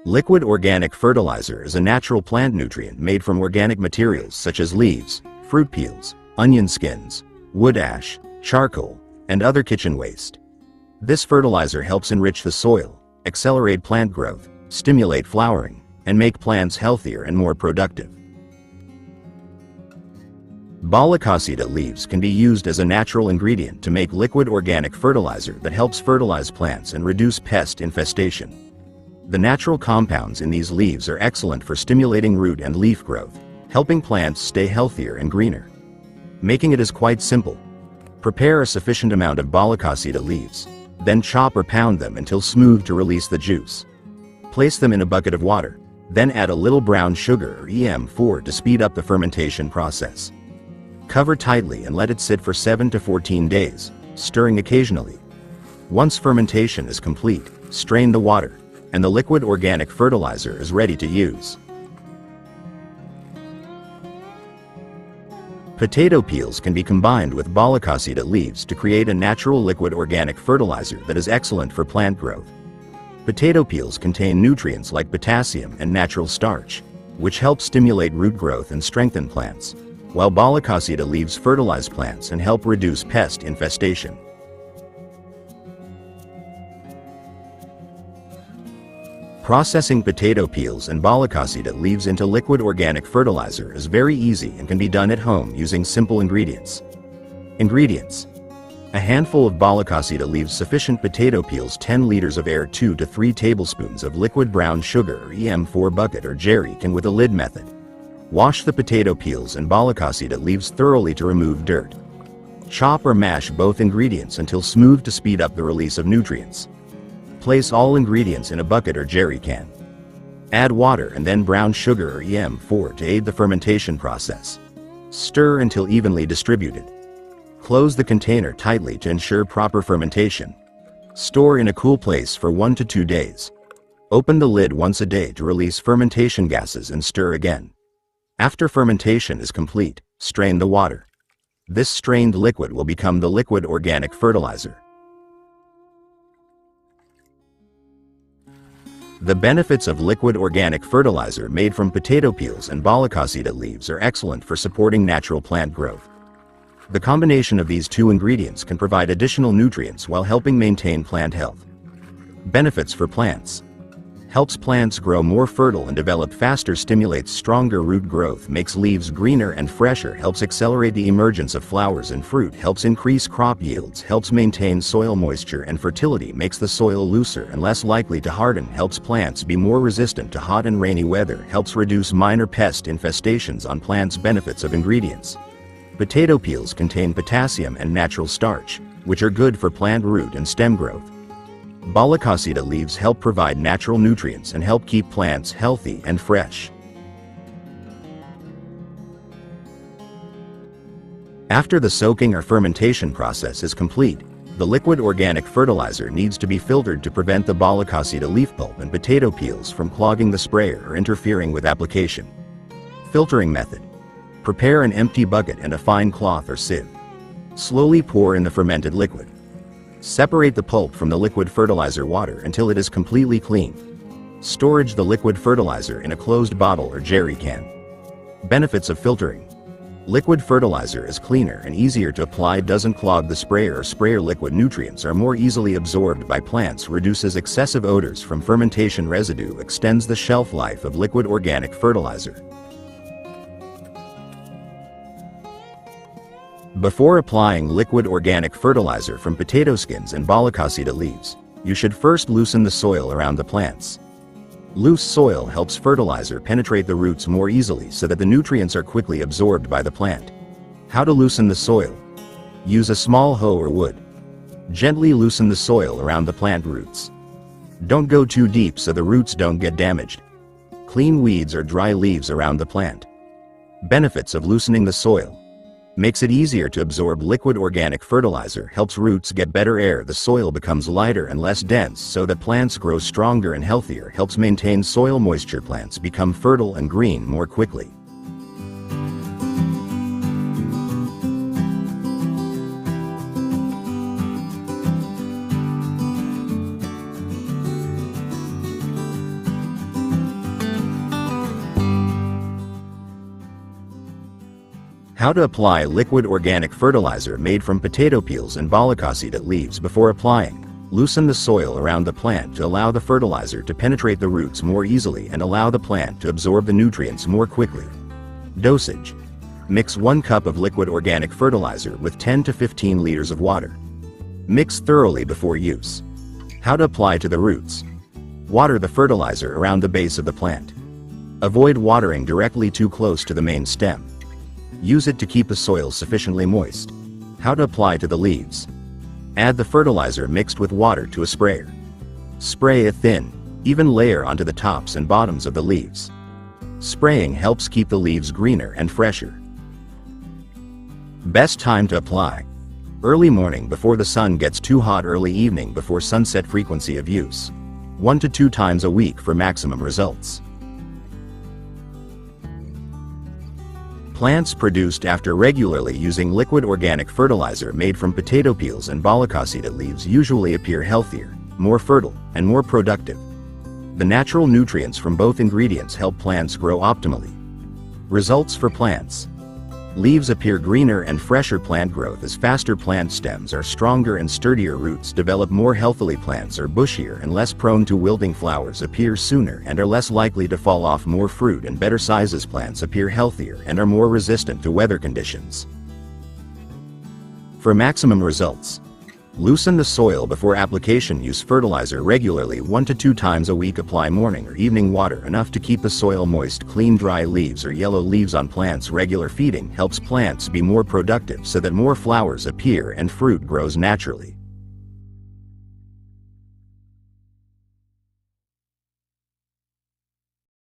Liquid organic fertilizer is a natural plant nutrient made from organic materials such as leaves, fruit peels, onion skins, wood ash, charcoal, and other kitchen waste. This fertilizer helps enrich the soil, accelerate plant growth, stimulate flowering, and make plants healthier and more productive. Bollicosida leaves can be used as a natural ingredient to make liquid organic fertilizer that helps fertilize plants and reduce pest infestation. The natural compounds in these leaves are excellent for stimulating root and leaf growth, helping plants stay healthier and greener. Making it is quite simple. Prepare a sufficient amount of Bollicosida leaves, then chop or pound them until smooth to release the juice. Place them in a bucket of water, then add a little brown sugar or EM4 to speed up the fermentation process. Cover tightly and let it sit for 7 to 14 days, stirring occasionally. Once fermentation is complete, strain the water, and the liquid organic fertilizer is ready to use. Potato peels can be combined with Bollicosida leaves to create a natural liquid organic fertilizer that is excellent for plant growth. Potato peels contain nutrients like potassium and natural starch, which help stimulate root growth and strengthen plants, while Bollicosida leaves fertilize plants and help reduce pest infestation. Processing potato peels and Bollicosida leaves into liquid organic fertilizer is very easy and can be done at home using simple ingredients. Ingredients: a handful of Bollicosida leaves, sufficient potato peels, 10 liters of air, 2 to 3 tablespoons of liquid brown sugar or EM4 bucket or jerry can with a lid method. Wash the potato peels and Bollicosida leaves thoroughly to remove dirt. Chop or mash both ingredients until smooth to speed up the release of nutrients. Place all ingredients in a bucket or jerry can. Add water and then brown sugar or EM4 to aid the fermentation process. Stir until evenly distributed. Close the container tightly to ensure proper fermentation. Store in a cool place for 1 to 2 days. Open the lid once a day to release fermentation gases and stir again. After fermentation is complete, strain the water. This strained liquid will become the liquid organic fertilizer. The benefits of liquid organic fertilizer made from potato peels and Bollicosida leaves are excellent for supporting natural plant growth. The combination of these two ingredients can provide additional nutrients while helping maintain plant health. Benefits for plants: helps plants grow more fertile and develop faster, stimulates stronger root growth, makes leaves greener and fresher, helps accelerate the emergence of flowers and fruit, helps increase crop yields, helps maintain soil moisture and fertility, makes the soil looser and less likely to harden, helps plants be more resistant to hot and rainy weather, helps reduce minor pest infestations on plants. Benefits of ingredients: potato peels contain potassium and natural starch, which are good for plant root and stem growth. Bollicosida leaves help provide natural nutrients and help keep plants healthy and fresh. After the soaking or fermentation process is complete, the liquid organic fertilizer needs to be filtered to prevent the Bollicosida leaf pulp and potato peels from clogging the sprayer or interfering with application. Filtering method: prepare an empty bucket and a fine cloth or sieve. Slowly pour in the fermented liquid. Separate the pulp from the liquid fertilizer water until it is completely clean. Storage the liquid fertilizer in a closed bottle or jerry can. Benefits of filtering: liquid fertilizer is cleaner and easier to apply, doesn't clog the sprayer or sprayer. Liquid nutrients are more easily absorbed by plants, reduces excessive odors from fermentation residue, extends the shelf life of liquid organic fertilizer. Before applying liquid organic fertilizer from potato skins and Bollicosida leaves, you should first loosen the soil around the plants. Loose soil helps fertilizer penetrate the roots more easily so that the nutrients are quickly absorbed by the plant. How to loosen the soil: use a small hoe or wood. Gently loosen the soil around the plant roots. Don't go too deep so the roots don't get damaged. Clean weeds or dry leaves around the plant. Benefits of loosening the soil: makes it easier to absorb liquid organic fertilizer, helps roots get better air, the soil becomes lighter and less dense so that plants grow stronger and healthier, helps maintain soil moisture, plants become fertile and green more quickly. How to apply liquid organic fertilizer made from potato peels and bollicaucida leaves before applying. Loosen the soil around the plant to allow the fertilizer to penetrate the roots more easily and allow the plant to absorb the nutrients more quickly. Dosage. Mix 1 cup of liquid organic fertilizer with 10 to 15 liters of water. Mix thoroughly before use. How to apply to the roots. Water the fertilizer around the base of the plant. Avoid watering directly too close to the main stem. Use it to keep the soil sufficiently moist. How to apply to the leaves. Add the fertilizer mixed with water to a sprayer. Spray a thin, even layer onto the tops and bottoms of the leaves. Spraying helps keep the leaves greener and fresher. Best time to apply. Early morning before the sun gets too hot, early evening before sunset. Frequency of use. 1 to 2 times a week for maximum results. Plants produced after regularly using liquid organic fertilizer made from potato peels and bollicaucida leaves usually appear healthier, more fertile, and more productive. The natural nutrients from both ingredients help plants grow optimally. Results for plants. Leaves appear greener and fresher. Plant growth is faster. Plant stems are stronger and sturdier. Roots develop more healthily. Plants are bushier and less prone to wilting. Flowers appear sooner and are less likely to fall off. More fruit and better sizes. Plants appear healthier and are more resistant to weather conditions. For maximum results. Loosen the soil before application. Use fertilizer regularly 1 to 2 times a week. Apply morning or evening water enough to keep the soil moist. Clean dry leaves or yellow leaves on plants. Regular feeding helps plants be more productive so that more flowers appear and fruit grows naturally.